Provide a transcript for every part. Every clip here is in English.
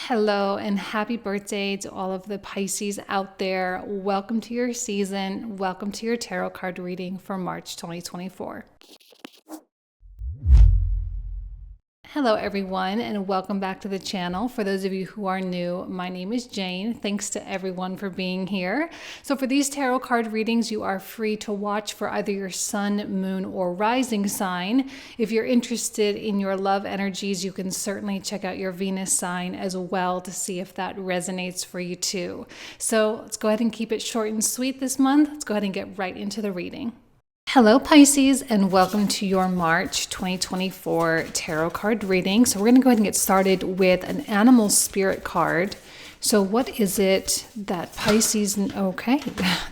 Hello and happy birthday to all of the Pisces out there. Welcome to your season. Welcome to your tarot card reading for March 2024. Hello everyone and welcome back to the channel. For those of you who are new, my name is Jane. Thanks to everyone for being here. So for these tarot card readings, you are free to watch for either your sun, moon, or rising sign. If you're interested in your love energies, you can certainly check out your Venus sign as well to see if that resonates for you too. So let's go ahead and keep it short and sweet this month. Let's go ahead and get right into the reading. Hello Pisces and welcome to your March 2024 tarot card reading. So we're going to go ahead and get started with an animal spirit card. So what is it that Pisces, okay,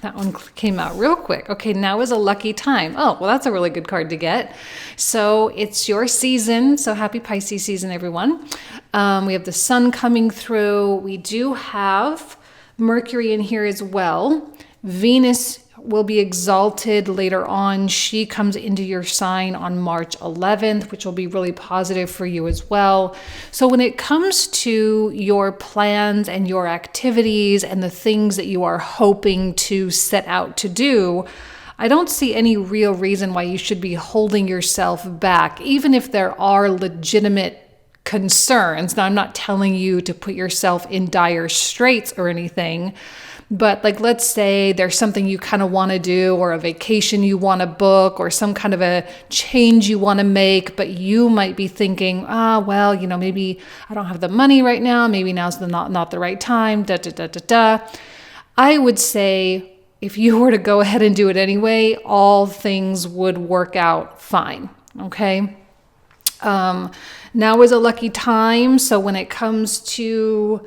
that one came out real quick. Okay, now is a lucky time. Oh, well that's a really good card to get. So it's your season. So happy Pisces season everyone. We have the sun coming through. We do have Mercury in here as well. Venus will be exalted later on. She comes into your sign on March 11th, which will be really positive for you as well. So when it comes to your plans and your activities and the things that you are hoping to set out to do, I don't see any real reason why you should be holding yourself back, even if there are legitimate concerns. Now, I'm not telling you to put yourself in dire straits or anything, but like, let's say there's something you kind of want to do, or a vacation you want to book, or some kind of a change you want to make, but you might be thinking, well, maybe I don't have the money right now. Maybe now's not the right time, I would say if you were to go ahead and do it anyway, all things would work out fine. Okay. Now is a lucky time. So when it comes to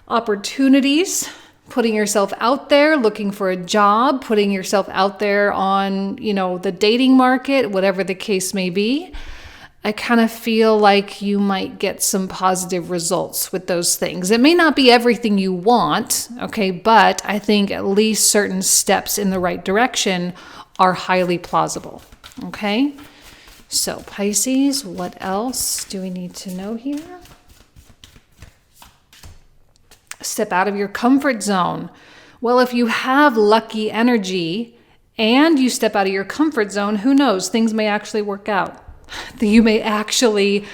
opportunities, putting yourself out there, looking for a job, putting yourself out there on, the dating market, whatever the case may be, I kind of feel like you might get some positive results with those things. It may not be everything you want, okay, but I think at least certain steps in the right direction are highly plausible, okay? So Pisces, what else do we need to know here? Step out of your comfort zone. Well, if you have lucky energy and you step out of your comfort zone, who knows? Things may actually work out. You may actually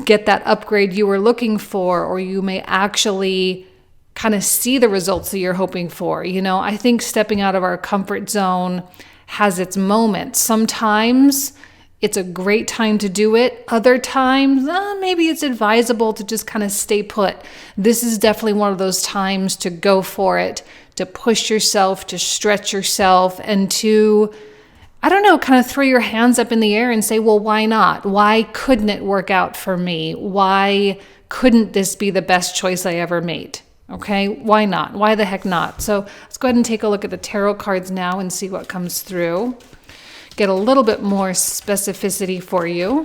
get that upgrade you were looking for, or you may actually kind of see the results that you're hoping for. I think stepping out of our comfort zone has its moments. Sometimes it's a great time to do it. Other times, maybe it's advisable to just kind of stay put. This is definitely one of those times to go for it, to push yourself, to stretch yourself, and to, kind of throw your hands up in the air and say, well, why not? Why couldn't it work out for me? Why couldn't this be the best choice I ever made? Okay, why not? Why the heck not? So let's go ahead and take a look at the tarot cards now and see what comes through. Get a little bit more specificity for you.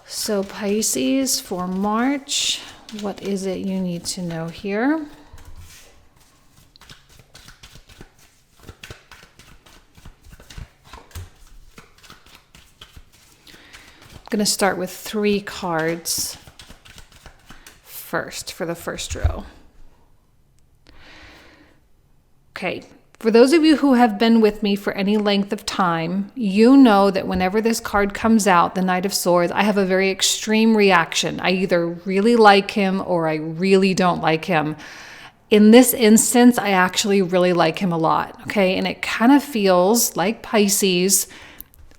So Pisces, for March, what is it you need to know here? I'm going to start with 3 cards first for the first row. Okay. For those of you who have been with me for any length of time, you know that whenever this card comes out, the Knight of Swords, I have a very extreme reaction. I either really like him or I really don't like him. In this instance, I actually really like him a lot, okay? And it kind of feels like Pisces,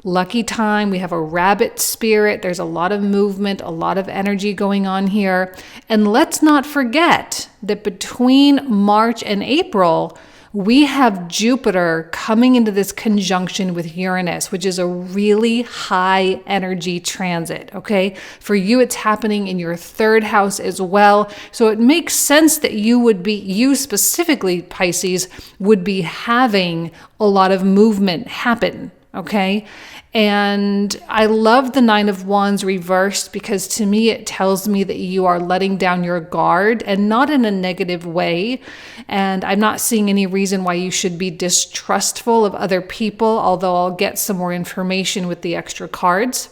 lucky time. We have a rabbit spirit. There's a lot of movement, a lot of energy going on here. And let's not forget that between March and April, we have Jupiter coming into this conjunction with Uranus, which is a really high energy transit, okay? For you, it's happening in your 3rd house as well. So it makes sense that you specifically, Pisces, would be having a lot of movement happen, okay? And I love the 9 of Wands reversed because to me, it tells me that you are letting down your guard and not in a negative way. And I'm not seeing any reason why you should be distrustful of other people, although I'll get some more information with the extra cards.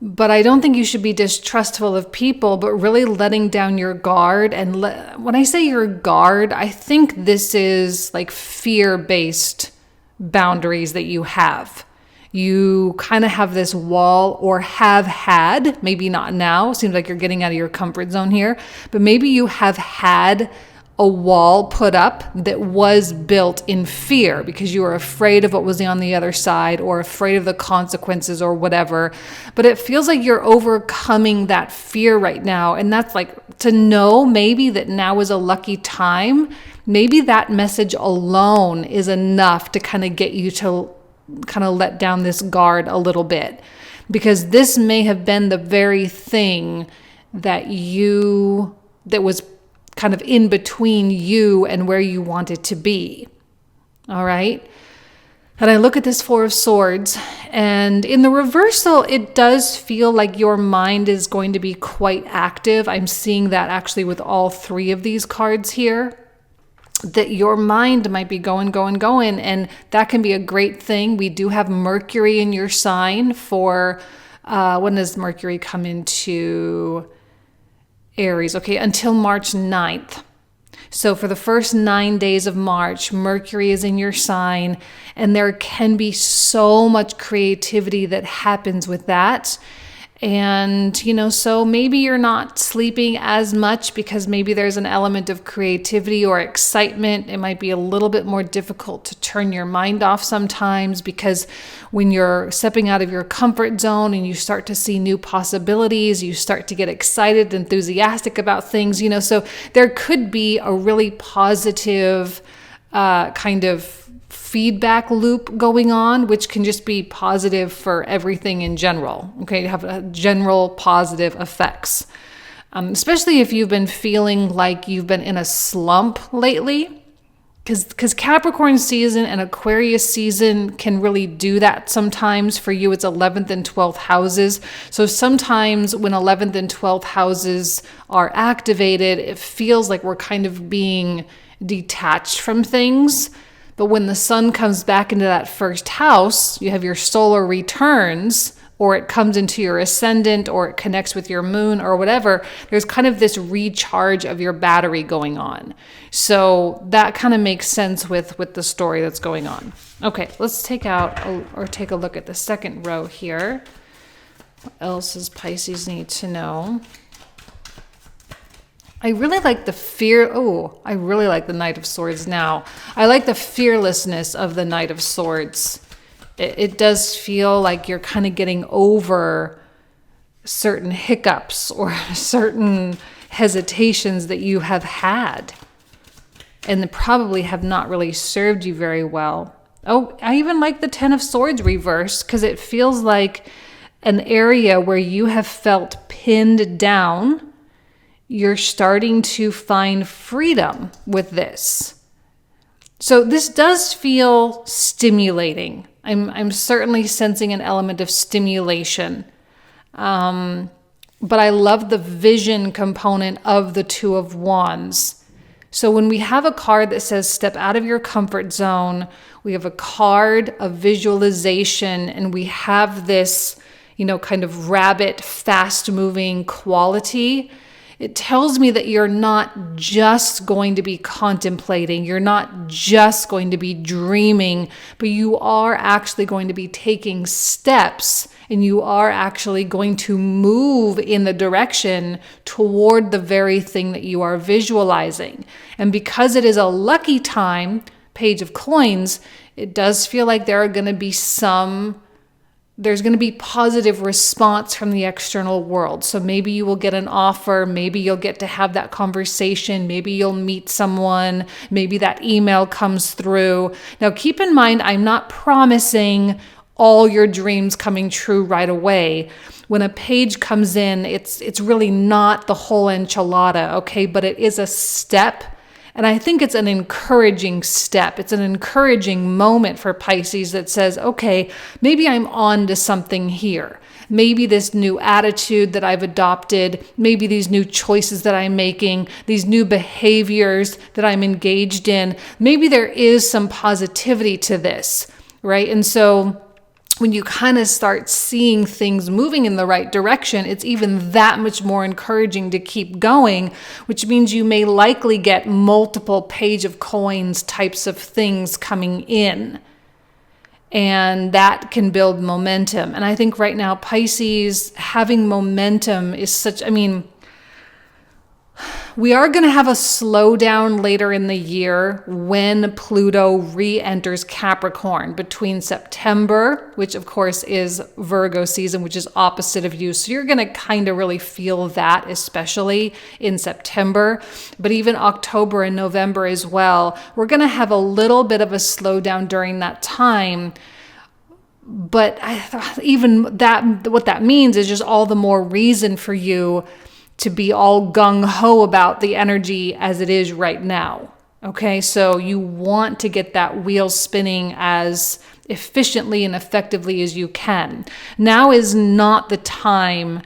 But I don't think you should be distrustful of people, but really letting down your guard. And when I say your guard, I think this is like fear-based boundaries that you have. You kind of have this wall, or have had, maybe not now. Seems like you're getting out of your comfort zone here, but maybe you have had a wall put up that was built in fear because you were afraid of what was on the other side, or afraid of the consequences or whatever. But it feels like you're overcoming that fear right now. And that's like, to know maybe that now is a lucky time. Maybe that message alone is enough to kind of get you to kind of let down this guard a little bit, because this may have been the very thing that was kind of in between you and where you want it to be. All right. And I look at this Four of Swords, and in the reversal, it does feel like your mind is going to be quite active. I'm seeing that actually with all three of these cards here, that your mind might be going, and that can be a great thing. We do have Mercury in your sign for, when does Mercury come into Aries? Okay, until March 9th. So for the first 9 days of March, Mercury is in your sign, and there can be so much creativity that happens with that. And, so maybe you're not sleeping as much because maybe there's an element of creativity or excitement. It might be a little bit more difficult to turn your mind off sometimes, because when you're stepping out of your comfort zone and you start to see new possibilities, you start to get excited, enthusiastic about things, so there could be a really positive kind of feedback loop going on, which can just be positive for everything in general. Okay, have a general positive effects, especially if you've been feeling like you've been in a slump lately, because Capricorn season and Aquarius season can really do that sometimes. For you, it's 11th and 12th houses. So sometimes when 11th and 12th houses are activated, it feels like we're kind of being detached from things. But when the sun comes back into that first house, you have your solar returns, or it comes into your ascendant, or it connects with your moon or whatever. There's kind of this recharge of your battery going on. So that kind of makes sense with the story that's going on. Okay, let's take a look at the second row here. What else does Pisces need to know? I really like I really like the Knight of Swords now. I like the fearlessness of the Knight of Swords. It does feel like you're kind of getting over certain hiccups or certain hesitations that you have had, and that probably have not really served you very well. Oh, I even like the Ten of Swords reversed, because it feels like an area where you have felt pinned down. You're starting to find freedom with this. So this does feel stimulating. I'm certainly sensing an element of stimulation. But I love the vision component of the Two of Wands. So when we have a card that says step out of your comfort zone, we have a card of visualization, and we have this, kind of rabbit, fast-moving quality. It tells me that you're not just going to be contemplating, you're not just going to be dreaming, but you are actually going to be taking steps, and you are actually going to move in the direction toward the very thing that you are visualizing. And because it is a lucky time, Page of Coins, it does feel like there's going to be positive response from the external world. So maybe you will get an offer, maybe you'll get to have that conversation, maybe you'll meet someone, maybe that email comes through. Now keep in mind, I'm not promising all your dreams coming true right away. When a page comes in, it's really not the whole enchilada, okay? But it is a step. And I think it's an encouraging step. It's an encouraging moment for Pisces that says, okay, maybe I'm on to something here. Maybe this new attitude that I've adopted, maybe these new choices that I'm making, these new behaviors that I'm engaged in, maybe there is some positivity to this, right? And so when you kind of start seeing things moving in the right direction, it's even that much more encouraging to keep going, which means you may likely get multiple page of coins types of things coming in. And that can build momentum. And I think right now, Pisces, having momentum is such, we are going to have a slowdown later in the year when Pluto re-enters Capricorn between September, which of course is Virgo season, which is opposite of you. So you're going to kind of really feel that, especially in September, but even October and November as well. We're going to have a little bit of a slowdown during that time. But even that, what that means is just all the more reason for you to be all gung-ho about the energy as it is right now. Okay, so you want to get that wheel spinning as efficiently and effectively as you can. Now is not the time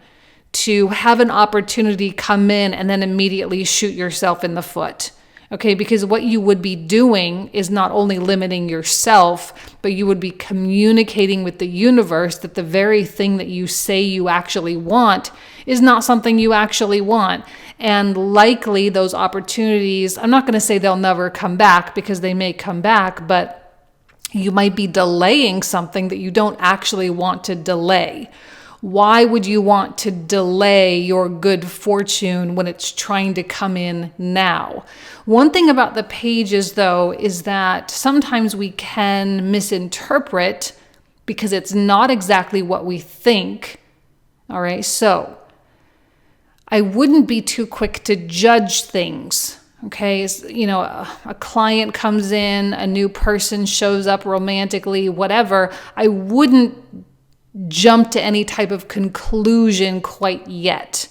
to have an opportunity come in and then immediately shoot yourself in the foot. Okay, because what you would be doing is not only limiting yourself, but you would be communicating with the universe that the very thing that you say you actually want is not something you actually want. And likely those opportunities, I'm not going to say they'll never come back, because they may come back, but you might be delaying something that you don't actually want to delay. Why would you want to delay your good fortune when it's trying to come in now? One thing about the pages, though, is that sometimes we can misinterpret because it's not exactly what we think. All right, so I wouldn't be too quick to judge things. Okay, a client comes in, a new person shows up romantically, whatever. I wouldn't jump to any type of conclusion quite yet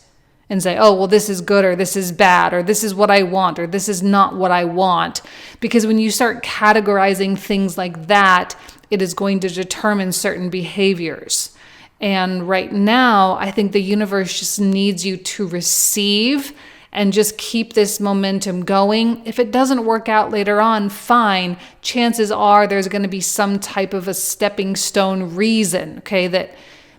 and say, oh, well, this is good, or this is bad, or this is what I want, or this is not what I want. Because when you start categorizing things like that, it is going to determine certain behaviors. And right now, I think the universe just needs you to receive and just keep this momentum going. If it doesn't work out later on, fine. Chances are there's going to be some type of a stepping stone reason, okay, that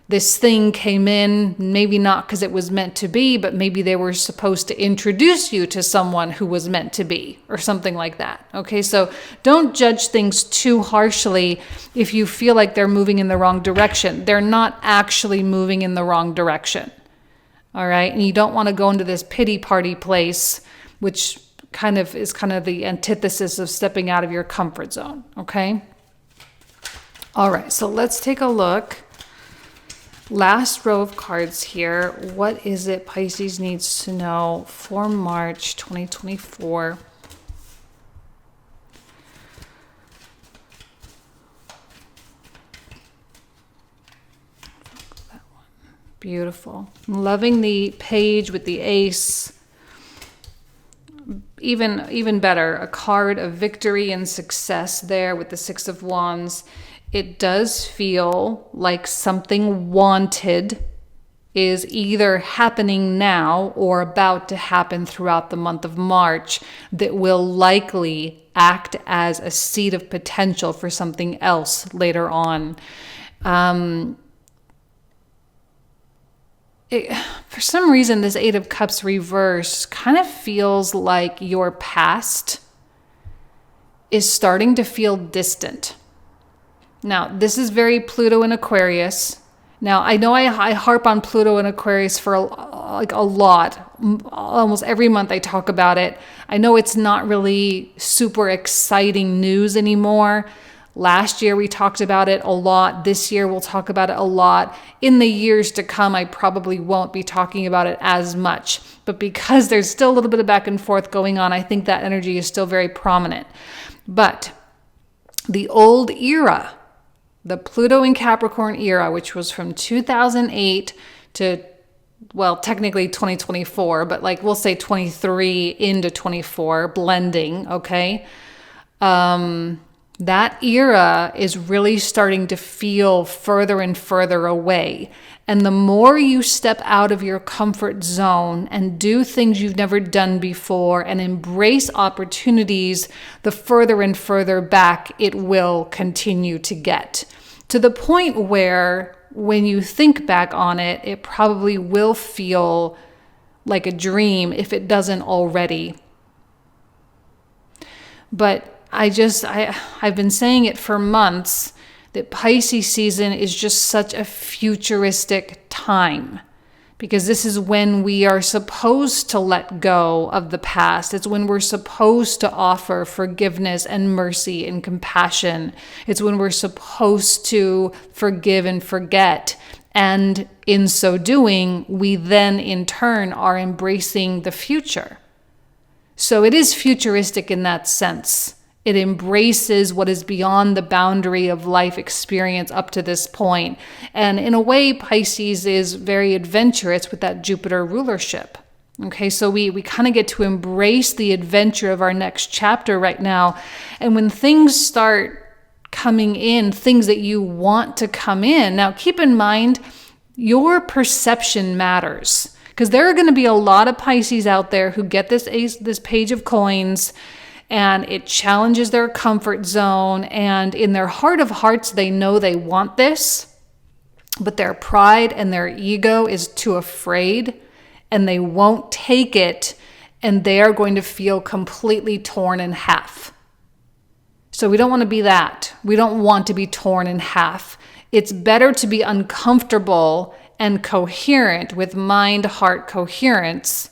this thing came in, maybe not because it was meant to be, but maybe they were supposed to introduce you to someone who was meant to be, or something like that. Okay, so don't judge things too harshly if you feel like they're moving in the wrong direction. They're not actually moving in the wrong direction. All right, and you don't want to go into this pity party place, which is the antithesis of stepping out of your comfort zone, okay? All right, so let's take a look. Last row of cards here. What is it Pisces needs to know for March 2024? Beautiful. I'm loving the page with the ace. Even better, a card of victory and success there with the Six of Wands. It does feel like something wanted is either happening now or about to happen throughout the month of March that will likely act as a seed of potential for something else later on. For some reason, this Eight of Cups reverse kind of feels like your past is starting to feel distant. Now, this is very Pluto in Aquarius. Now, I know I harp on Pluto in Aquarius for a lot. Almost every month I talk about it. I know it's not really super exciting news anymore. Last year we talked about it a lot. This year we'll talk about it a lot. In the years to come, I probably won't be talking about it as much. But because there's still a little bit of back and forth going on, I think that energy is still very prominent. But the old era, the Pluto in Capricorn era, which was from 2008 to, well, technically 2024, but we'll say 23 into 24, blending, okay? That era is really starting to feel further and further away. And the more you step out of your comfort zone and do things you've never done before and embrace opportunities, the further and further back it will continue to get. to the point where when you think back on it, it probably will feel like a dream if it doesn't already. But I've been saying it for months that Pisces season is just such a futuristic time, because this is when we are supposed to let go of the past. It's when we're supposed to offer forgiveness and mercy and compassion. It's when we're supposed to forgive and forget. And in so doing, we then in turn are embracing the future. So it is futuristic in that sense. It embraces what is beyond the boundary of life experience up to this point. And in a way, Pisces is very adventurous with that Jupiter rulership. Okay, so we kind of get to embrace the adventure of our next chapter right now. And when things start coming in, things that you want to come in, now keep in mind, your perception matters. Because there are going to be a lot of Pisces out there who get this page of coins, and it challenges their comfort zone, and in their heart of hearts, they know they want this, but their pride and their ego is too afraid, and they won't take it, and they are going to feel completely torn in half. So we don't want to be that. We don't want to be torn in half. It's better to be uncomfortable and coherent with mind-heart coherence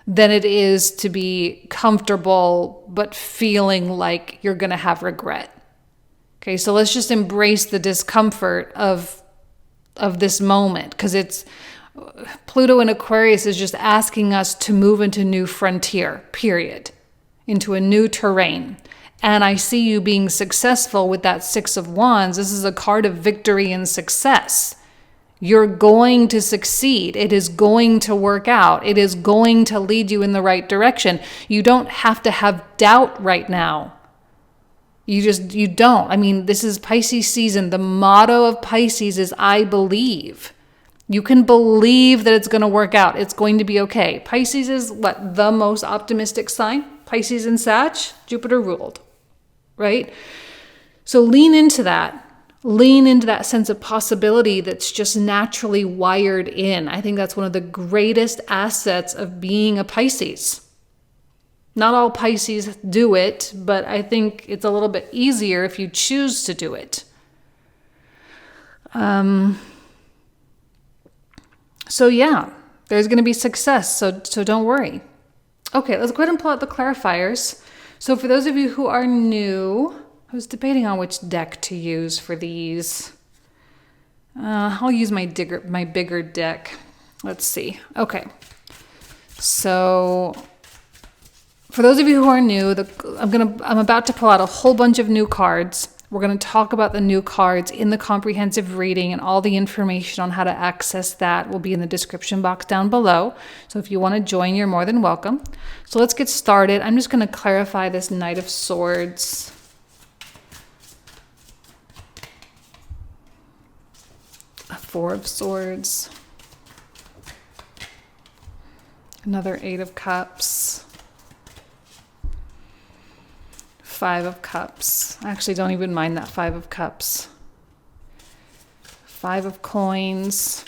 than it is to be comfortable but feeling like you're going to have regret. Okay, so let's just embrace the discomfort of this moment, because it's Pluto in Aquarius is just asking us to move into new frontier, period, into a new terrain. And I see you being successful with that Six of Wands. This is a card of victory and success. You're going to succeed. It is going to work out. It is going to lead you in the right direction. You don't have to have doubt right now. You don't. I mean, this is Pisces season. The motto of Pisces is I believe. You can believe that it's going to work out. It's going to be okay. Pisces is what? The most optimistic sign? Pisces and Sag, Jupiter ruled, right? So lean into that. Lean into that sense of possibility that's just naturally wired in. I think that's one of the greatest assets of being a Pisces. Not all Pisces do it, but I think it's a little bit easier if you choose to do it. So yeah, there's going to be success, so don't worry. Okay, let's go ahead and pull out the clarifiers. So for those of you who are new, I was debating on which deck to use for these. I'll use my bigger deck. Let's see. Okay. So for those of you who are new, I'm about to pull out a whole bunch of new cards. We're going to talk about the new cards in the comprehensive reading, and all the information on how to access that will be in the description box down below. So if you want to join, you're more than welcome. So let's get started. I'm just going to clarify this Knight of Swords. A Four of Swords. Another Eight of Cups. Five of Cups. I actually don't even mind that Five of Cups. Five of Coins.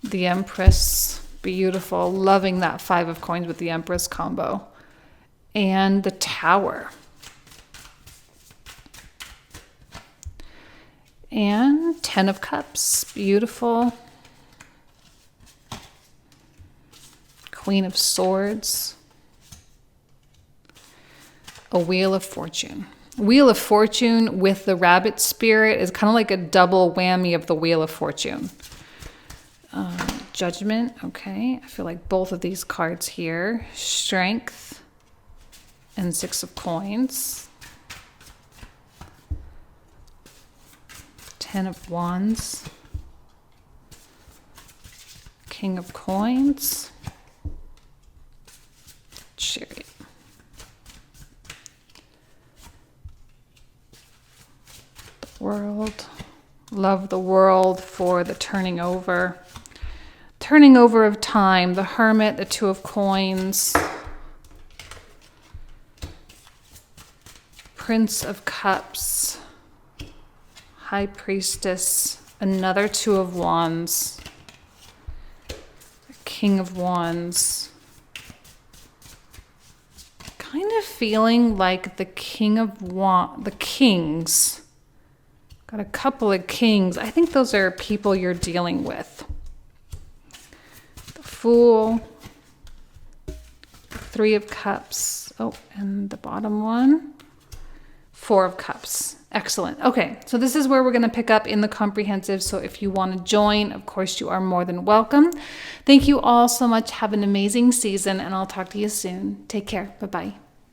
The Empress. Beautiful. Loving that Five of Coins with the Empress combo. And the Tower. And Ten of Cups. Beautiful. Queen of Swords. A Wheel of Fortune. Wheel of Fortune with the rabbit spirit is kind of like a double whammy of the Wheel of Fortune. Judgment, okay. I feel like both of these cards here. Strength and Six of Coins. Ten of Wands. King of Coins. Chariot. World. Love the World for the turning over. Turning over of time. The Hermit, the Two of Coins. Prince of Cups, High Priestess, another Two of Wands, King of Wands. Kind of feeling like the the Kings. Got a couple of Kings. I think those are people you're dealing with. The Fool, Three of Cups. Oh, and the bottom one, Four of Cups. Excellent. Okay, so this is where we're going to pick up in the comprehensive. So if you want to join, of course, you are more than welcome. Thank you all so much. Have an amazing season, and I'll talk to you soon. Take care. Bye-bye.